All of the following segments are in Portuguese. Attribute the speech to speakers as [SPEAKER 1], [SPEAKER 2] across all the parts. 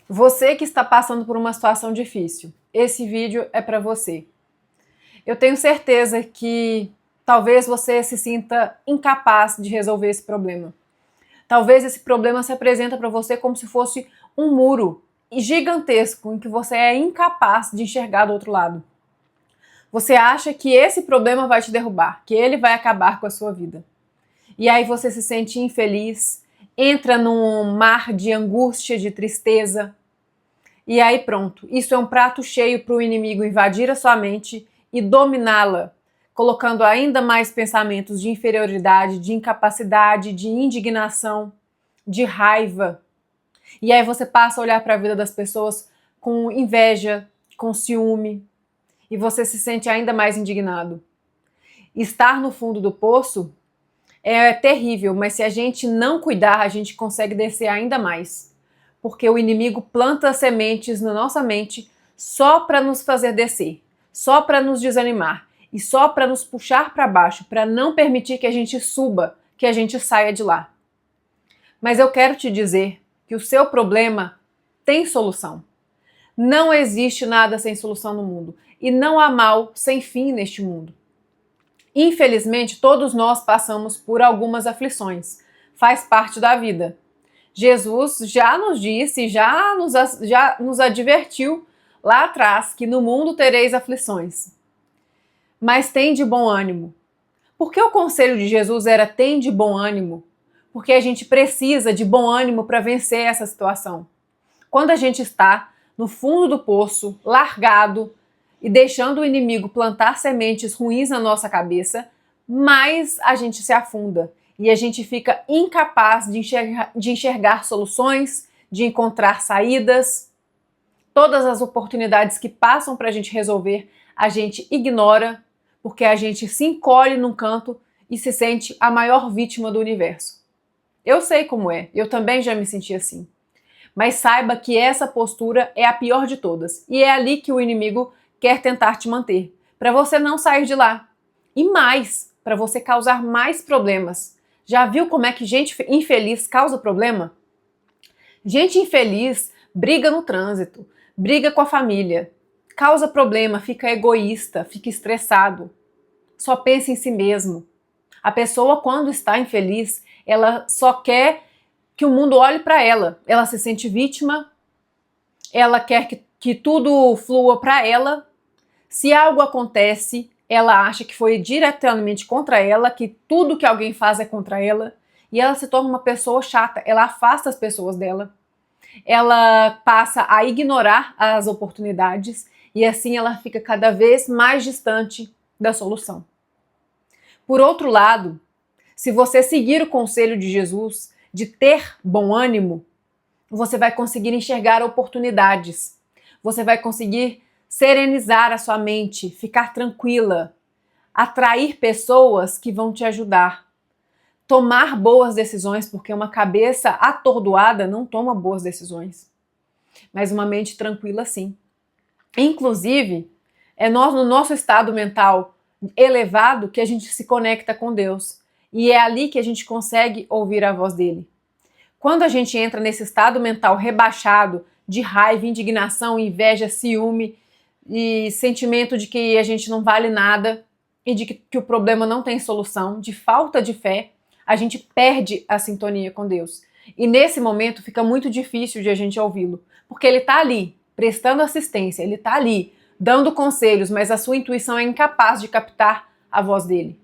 [SPEAKER 1] Você que está passando por uma situação difícil, esse vídeo é para você. Eu tenho certeza que talvez você se sinta incapaz de resolver esse problema. Talvez esse problema se apresenta para você como se fosse um muro gigantesco em que você é incapaz de enxergar do outro lado. Você acha que esse problema vai te derrubar, que ele vai acabar com a sua vida. E aí você se sente infeliz, entra num mar de angústia, de tristeza. E aí pronto, isso é um prato cheio para o inimigo invadir a sua mente e dominá-la, colocando ainda mais pensamentos de inferioridade, de incapacidade, de indignação, de raiva. E aí você passa a olhar para a vida das pessoas com inveja, com ciúme, e você se sente ainda mais indignado. Estar no fundo do poço é terrível, mas se a gente não cuidar, a gente consegue descer ainda mais. Porque o inimigo planta sementes na nossa mente só para nos fazer descer, só para nos desanimar e só para nos puxar para baixo, para não permitir que a gente suba, que a gente saia de lá. Mas eu quero te dizer que o seu problema tem solução. Não existe nada sem solução no mundo e não há mal sem fim neste mundo. Infelizmente, todos nós passamos por algumas aflições. Faz parte da vida. Jesus já nos disse, já nos advertiu lá atrás que no mundo tereis aflições. Mas tem de bom ânimo. Por que o conselho de Jesus era tem de bom ânimo? Porque a gente precisa de bom ânimo para vencer essa situação. Quando a gente está no fundo do poço, largado, e deixando o inimigo plantar sementes ruins na nossa cabeça, mais a gente se afunda e a gente fica incapaz de enxergar soluções, de encontrar saídas. Todas as oportunidades que passam para a gente resolver, a gente ignora, porque a gente se encolhe num canto e se sente a maior vítima do universo. Eu sei como é, eu também já me senti assim. Mas saiba que essa postura é a pior de todas e é ali que o inimigo quer tentar te manter, para você não sair de lá. E mais, para você causar mais problemas. Já viu como é que gente infeliz causa problema? Gente infeliz briga no trânsito, briga com a família, causa problema, fica egoísta, fica estressado, só pensa em si mesmo. A pessoa, quando está infeliz, ela só quer que o mundo olhe para ela. Ela se sente vítima, ela quer que tudo flua para ela. Se algo acontece, ela acha que foi diretamente contra ela, que tudo que alguém faz é contra ela, e ela se torna uma pessoa chata, ela afasta as pessoas dela, ela passa a ignorar as oportunidades, e assim ela fica cada vez mais distante da solução. Por outro lado, se você seguir o conselho de Jesus de ter bom ânimo, você vai conseguir enxergar oportunidades, você vai conseguir serenizar a sua mente, ficar tranquila, atrair pessoas que vão te ajudar, tomar boas decisões, porque uma cabeça atordoada não toma boas decisões, mas uma mente tranquila sim. Inclusive, é no nosso estado mental elevado que a gente se conecta com Deus e é ali que a gente consegue ouvir a voz dele. Quando a gente entra nesse estado mental rebaixado de raiva, indignação, inveja, ciúme e sentimento de que a gente não vale nada e de que o problema não tem solução, de falta de fé, a gente perde a sintonia com Deus. E nesse momento fica muito difícil de a gente ouvi-lo, porque ele está ali, prestando assistência, ele está ali, dando conselhos, mas a sua intuição é incapaz de captar a voz dele.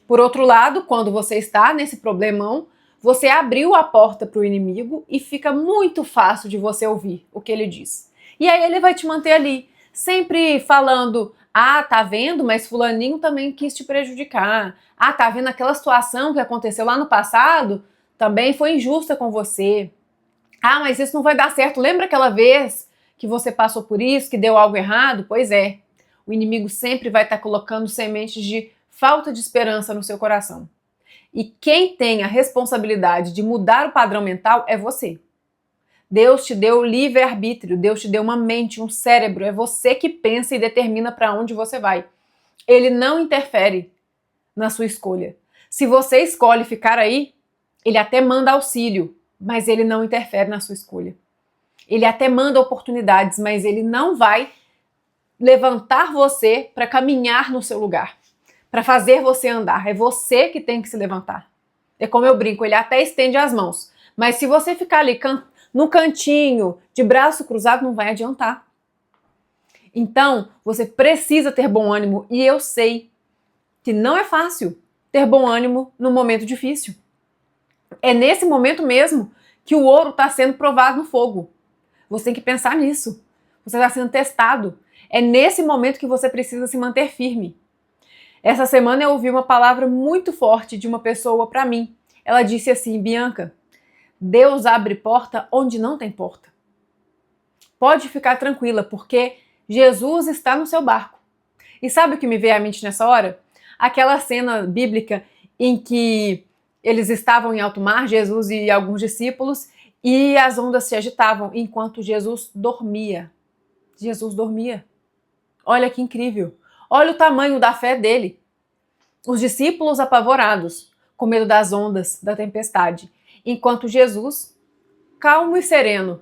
[SPEAKER 1] Por outro lado, quando você está nesse problemão, você abriu a porta para o inimigo e fica muito fácil de você ouvir o que ele diz. E aí ele vai te manter ali, sempre falando, ah, tá vendo, mas fulaninho também quis te prejudicar. Ah, tá vendo aquela situação que aconteceu lá no passado? Também foi injusta com você. Ah, mas isso não vai dar certo. Lembra aquela vez que você passou por isso, que deu algo errado? Pois é. O inimigo sempre vai estar colocando sementes de falta de esperança no seu coração. E quem tem a responsabilidade de mudar o padrão mental é você. Deus te deu livre-arbítrio, Deus te deu uma mente, um cérebro, é você que pensa e determina para onde você vai. Ele não interfere na sua escolha. Se você escolhe ficar aí, ele até manda auxílio, mas ele não interfere na sua escolha. Ele até manda oportunidades, mas ele não vai levantar você para caminhar no seu lugar, para fazer você andar. É você que tem que se levantar. É como eu brinco, ele até estende as mãos. Mas se você ficar ali no cantinho, de braço cruzado, não vai adiantar. Então, você precisa ter bom ânimo. E eu sei que não é fácil ter bom ânimo no momento difícil. É nesse momento mesmo que o ouro está sendo provado no fogo. Você tem que pensar nisso. Você está sendo testado. É nesse momento que você precisa se manter firme. Essa semana eu ouvi uma palavra muito forte de uma pessoa para mim. Ela disse assim: Bianca, Deus abre porta onde não tem porta. Pode ficar tranquila, porque Jesus está no seu barco. E sabe o que me veio à mente nessa hora? Aquela cena bíblica em que eles estavam em alto mar, Jesus e alguns discípulos, e as ondas se agitavam enquanto Jesus dormia. Jesus dormia. Olha que incrível. Olha o tamanho da fé dele. Os discípulos apavorados, com medo das ondas, da tempestade, enquanto Jesus, calmo e sereno,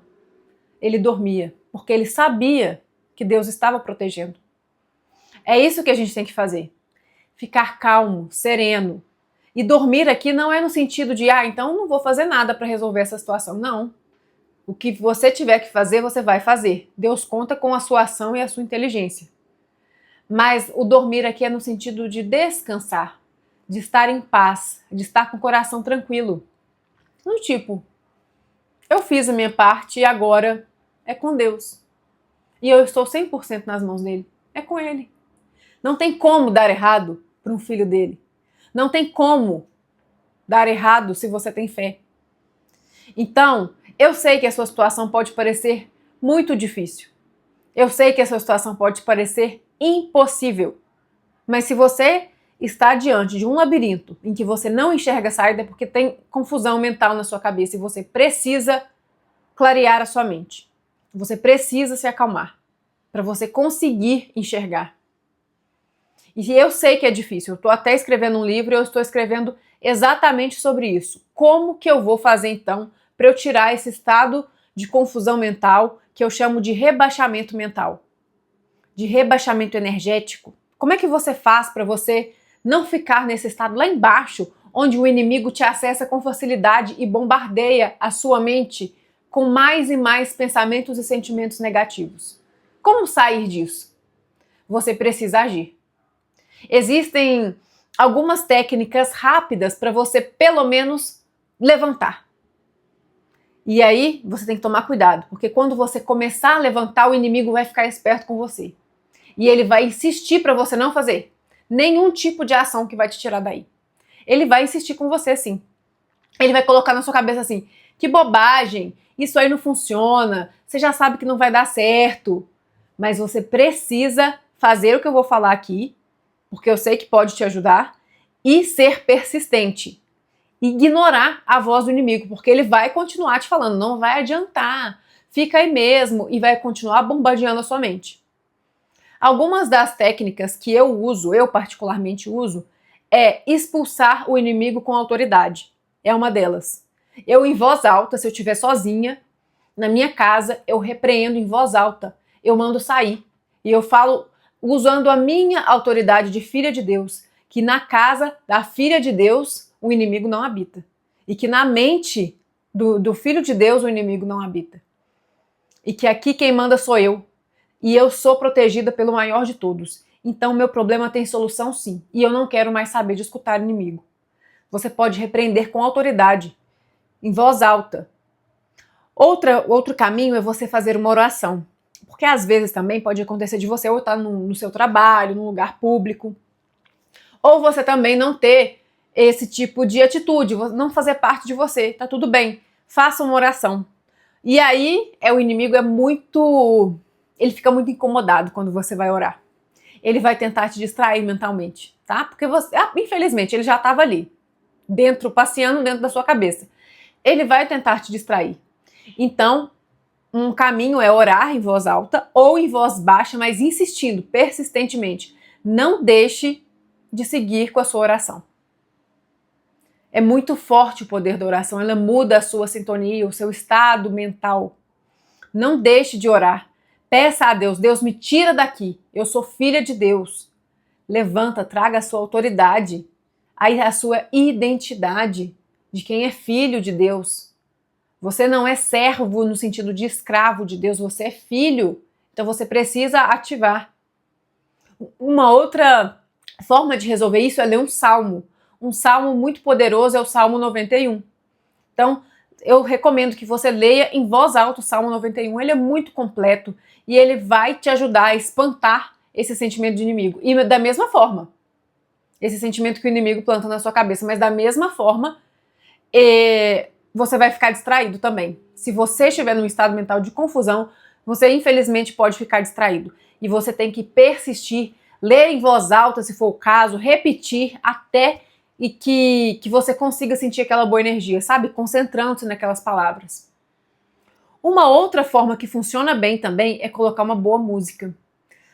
[SPEAKER 1] ele dormia, porque ele sabia que Deus estava protegendo. É isso que a gente tem que fazer. Ficar calmo, sereno. E dormir aqui não é no sentido de, então não vou fazer nada para resolver essa situação. Não. O que você tiver que fazer, você vai fazer. Deus conta com a sua ação e a sua inteligência. Mas o dormir aqui é no sentido de descansar, de estar em paz, de estar com o coração tranquilo. No tipo, eu fiz a minha parte e agora é com Deus. E eu estou 100% nas mãos dele. É com ele. Não tem como dar errado para um filho dele. Não tem como dar errado se você tem fé. Então, eu sei que a sua situação pode parecer muito difícil. Eu sei que a sua situação pode parecer impossível. Mas se você está diante de um labirinto em que você não enxerga a saída porque tem confusão mental na sua cabeça e você precisa clarear a sua mente. Você precisa se acalmar para você conseguir enxergar. E eu sei que é difícil, eu estou até escrevendo um livro e eu estou escrevendo exatamente sobre isso. Como que eu vou fazer então para eu tirar esse estado de confusão mental que eu chamo de rebaixamento mental, de rebaixamento energético? Como é que você faz para você não ficar nesse estado lá embaixo, onde o inimigo te acessa com facilidade e bombardeia a sua mente com mais e mais pensamentos e sentimentos negativos? Como sair disso? Você precisa agir. Existem algumas técnicas rápidas para você, pelo menos, levantar. E aí, você tem que tomar cuidado, porque quando você começar a levantar, o inimigo vai ficar esperto com você. E ele vai insistir para você não fazer nenhum tipo de ação que vai te tirar daí. Ele vai insistir com você, sim. Ele vai colocar na sua cabeça assim: que bobagem, isso aí não funciona, você já sabe que não vai dar certo. Mas você precisa fazer o que eu vou falar aqui, porque eu sei que pode te ajudar, e ser persistente. Ignorar a voz do inimigo, porque ele vai continuar te falando, não vai adiantar, fica aí mesmo, e vai continuar bombardeando a sua mente. Algumas das técnicas que eu uso, eu particularmente uso, é expulsar o inimigo com autoridade. É uma delas. Eu, em voz alta, se eu estiver sozinha, na minha casa, eu repreendo em voz alta. Eu mando sair. E eu falo usando a minha autoridade de filha de Deus, que na casa da filha de Deus o inimigo não habita. E que na mente do filho de Deus o inimigo não habita. E que aqui quem manda sou eu. E eu sou protegida pelo maior de todos. Então meu problema tem solução sim. E eu não quero mais saber de escutar inimigo. Você pode repreender com autoridade, em voz alta. Outro caminho é você fazer uma oração. Porque às vezes também pode acontecer de você ou estar no seu trabalho, num lugar público, ou você também não ter esse tipo de atitude, não fazer parte de você, tá tudo bem. Faça uma oração. E aí, o inimigo ele fica muito incomodado quando você vai orar. Ele vai tentar te distrair mentalmente, tá? Porque você, infelizmente, ele já estava ali, passeando dentro da sua cabeça. Ele vai tentar te distrair. Então, um caminho é orar em voz alta ou em voz baixa, mas insistindo, persistentemente. Não deixe de seguir com a sua oração. É muito forte o poder da oração, ela muda a sua sintonia, o seu estado mental. Não deixe de orar. Peça a Deus, Deus me tira daqui, eu sou filha de Deus. Levanta, traga a sua autoridade, a sua identidade de quem é filho de Deus. Você não é servo no sentido de escravo de Deus, você é filho. Então você precisa ativar. Uma outra forma de resolver isso é ler um salmo. Um salmo muito poderoso é o Salmo 91. Então, eu recomendo que você leia em voz alta o Salmo 91. Ele é muito completo e ele vai te ajudar a espantar esse sentimento de inimigo. E da mesma forma, esse sentimento que o inimigo planta na sua cabeça, mas da mesma forma, você vai ficar distraído também. Se você estiver num estado mental de confusão, você infelizmente pode ficar distraído. E você tem que persistir, ler em voz alta, se for o caso, repetir até que você consiga sentir aquela boa energia, sabe? Concentrando-se naquelas palavras. Uma outra forma que funciona bem também é colocar uma boa música.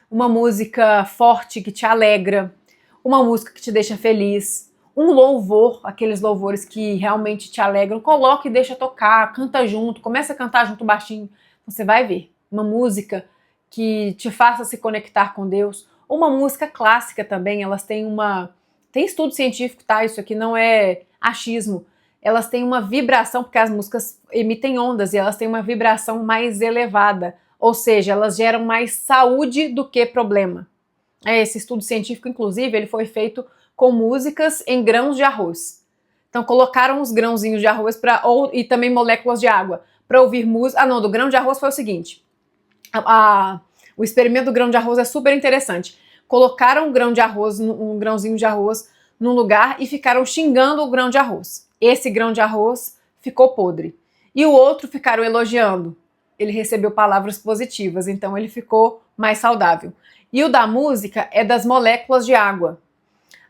[SPEAKER 1] Uma música forte que te alegra, uma música que te deixa feliz, um louvor, aqueles louvores que realmente te alegram, coloca e deixa tocar, canta junto, começa a cantar junto baixinho, você vai ver. Uma música que te faça se conectar com Deus, uma música clássica também, elas têm tem estudo científico, tá? Isso aqui não é achismo. Elas têm uma vibração, porque as músicas emitem ondas e elas têm uma vibração mais elevada, ou seja, elas geram mais saúde do que problema. Esse estudo científico, inclusive, ele foi feito com músicas em grãos de arroz. Então colocaram os grãozinhos de arroz e também moléculas de água para ouvir música. Do grão de arroz foi o seguinte, o experimento do grão de arroz é super interessante. Colocaram um grãozinho de arroz num lugar e ficaram xingando o grão de arroz. Esse grão de arroz ficou podre. E o outro ficaram elogiando. Ele recebeu palavras positivas, então ele ficou mais saudável. E o da música é das moléculas de água.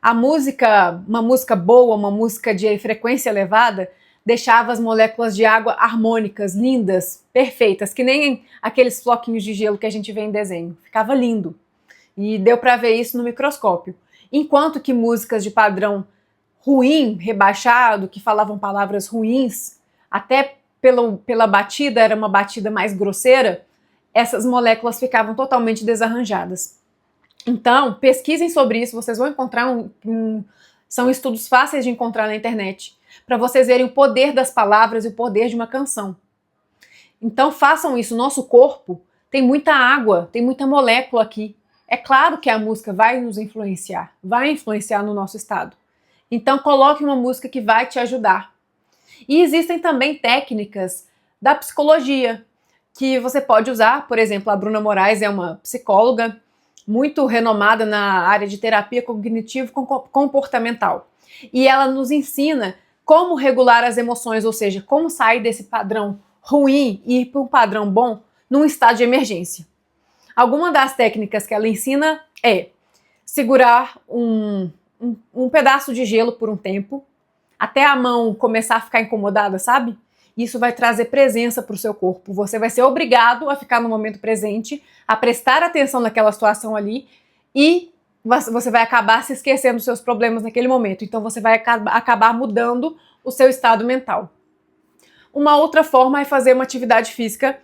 [SPEAKER 1] Uma música boa, uma música de frequência elevada, deixava as moléculas de água harmônicas, lindas, perfeitas, que nem aqueles floquinhos de gelo que a gente vê em desenho. Ficava lindo. E deu para ver isso no microscópio. Enquanto que músicas de padrão ruim, rebaixado, que falavam palavras ruins, até pela batida, era uma batida mais grosseira, essas moléculas ficavam totalmente desarranjadas. Então, pesquisem sobre isso, vocês vão encontrar são estudos fáceis de encontrar na internet, para vocês verem o poder das palavras e o poder de uma canção. Então, façam isso. Nosso corpo tem muita água, tem muita molécula aqui. É claro que a música vai nos influenciar, vai influenciar no nosso estado. Então, coloque uma música que vai te ajudar. E existem também técnicas da psicologia que você pode usar. Por exemplo, a Bruna Moraes é uma psicóloga muito renomada na área de terapia cognitivo-comportamental. E ela nos ensina como regular as emoções, ou seja, como sair desse padrão ruim e ir para um padrão bom num estado de emergência. Alguma das técnicas que ela ensina é segurar um pedaço de gelo por um tempo, até a mão começar a ficar incomodada, sabe? Isso vai trazer presença para o seu corpo. Você vai ser obrigado a ficar no momento presente, a prestar atenção naquela situação ali e você vai acabar se esquecendo dos seus problemas naquele momento. Então você vai acabar mudando o seu estado mental. Uma outra forma é fazer uma atividade física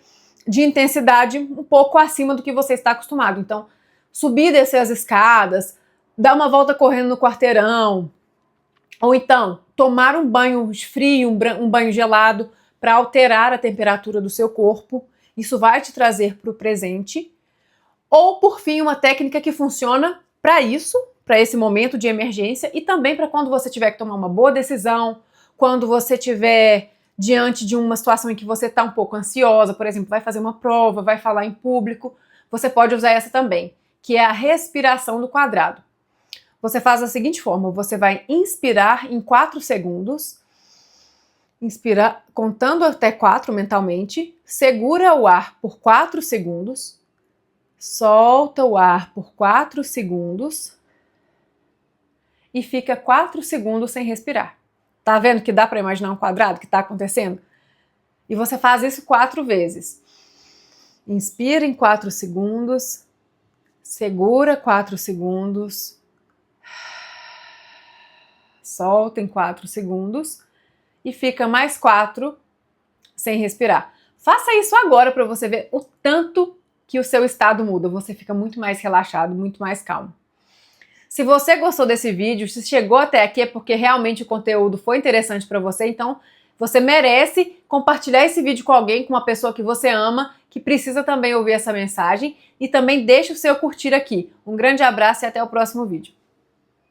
[SPEAKER 1] de intensidade um pouco acima do que você está acostumado. Então, subir e descer as escadas, dar uma volta correndo no quarteirão, ou então tomar um banho frio, um banho gelado, para alterar a temperatura do seu corpo. Isso vai te trazer para o presente. Ou, por fim, uma técnica que funciona para isso, para esse momento de emergência, e também para quando você tiver que tomar uma boa decisão, quando você estiver diante de uma situação em que você está um pouco ansiosa, por exemplo, vai fazer uma prova, vai falar em público, você pode usar essa também, que é a respiração do quadrado. Você faz da seguinte forma, você vai inspirar em 4 segundos, inspira contando até 4 mentalmente, segura o ar por 4 segundos, solta o ar por 4 segundos e fica 4 segundos sem respirar. Tá vendo que dá para imaginar um quadrado que está acontecendo? E você faz isso 4 vezes. Inspira em 4 segundos, segura 4 segundos, solta em 4 segundos e fica mais 4 sem respirar. Faça isso agora para você ver o tanto que o seu estado muda. Você fica muito mais relaxado, muito mais calmo. Se você gostou desse vídeo, se chegou até aqui é porque realmente o conteúdo foi interessante para você, então você merece compartilhar esse vídeo com alguém, com uma pessoa que você ama, que precisa também ouvir essa mensagem, e também deixe o seu curtir aqui. Um grande abraço e até o próximo vídeo.